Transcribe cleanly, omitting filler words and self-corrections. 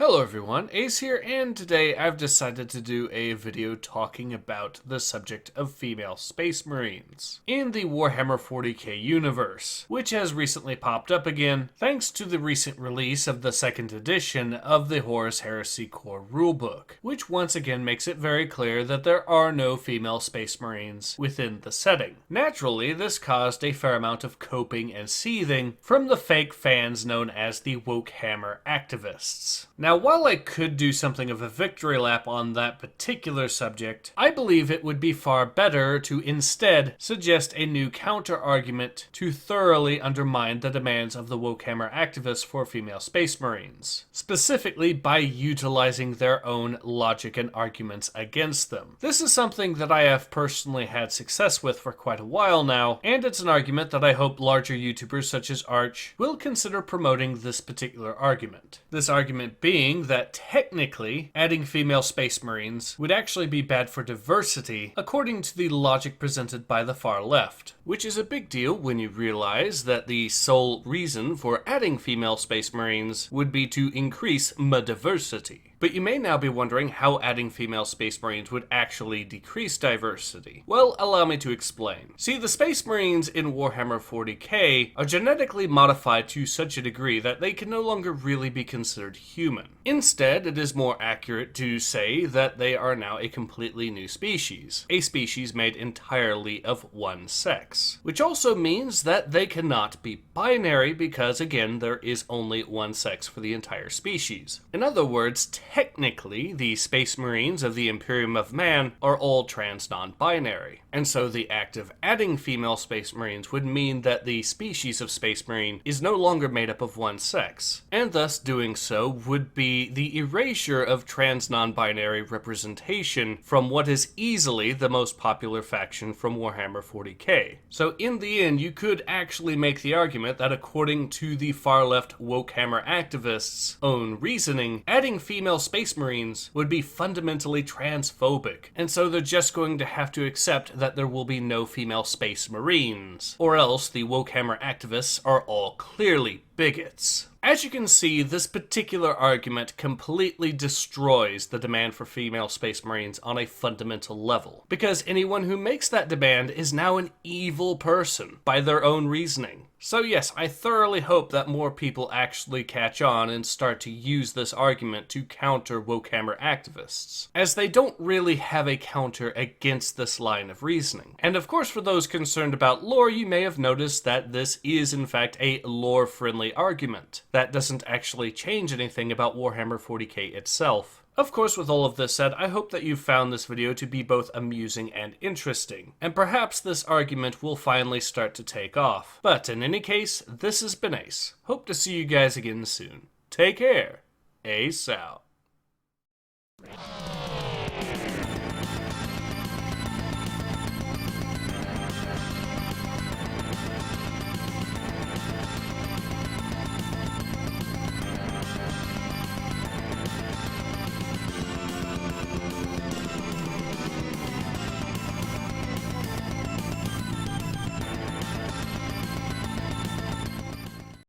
Hello everyone, Ace here, and today I've decided to do a video talking about the subject of female space marines in the Warhammer 40k universe, which has recently popped up again thanks to the recent release of the second edition of the Horus Heresy core rulebook, which once again makes it very clear that there are no female space marines within the setting. Naturally, this caused a fair amount of coping and seething from the fake fans known as the Wokehammer activists. Now, while I could do something of a victory lap on that particular subject, I believe it would be far better to instead suggest a new counter-argument to thoroughly undermine the demands of the Wokehammer activists for female space marines, specifically by utilizing their own logic and arguments against them. This is something that I have personally had success with for quite a while now, and it's an argument that I hope larger YouTubers such as Arch will consider promoting this particular argument. This argument being that technically adding female space marines would actually be bad for diversity according to the logic presented by the far left, which is a big deal when you realize that the sole reason for adding female space marines would be to increase diversity. But you may now be wondering how adding female space marines would actually decrease diversity. Well, allow me to explain. See, the space marines in Warhammer 40k are genetically modified to such a degree that they can no longer really be considered human. Instead, it is more accurate to say that they are now a completely new species, a species made entirely of one sex, which also means that they cannot be binary because, again, there is only one sex for the entire species. In other words, technically, the Space Marines of the Imperium of Man are all trans non-binary, and so the act of adding female Space Marines would mean that the species of Space Marine is no longer made up of one sex, and thus doing so would be the erasure of trans non-binary representation from what is easily the most popular faction from Warhammer 40k. So in the end, you could actually make the argument that according to the far-left Wokehammer activists' own reasoning, adding female space marines would be fundamentally transphobic, and so they're just going to have to accept that there will be no female space marines, or else the Wokehammer activists are all clearly bigots. As you can see, this particular argument completely destroys the demand for female space marines on a fundamental level, because anyone who makes that demand is now an evil person by their own reasoning. So yes, I thoroughly hope that more people actually catch on and start to use this argument to counter Wokehammer activists, as they don't really have a counter against this line of reasoning. And of course, for those concerned about lore, you may have noticed that this is in fact a lore-friendly argument that doesn't actually change anything about Warhammer 40k itself. Of course, with all of this said, I hope that you found this video to be both amusing and interesting, and perhaps this argument will finally start to take off. But in any case, this has been Ace. Hope to see you guys again soon. Take care. Ace out.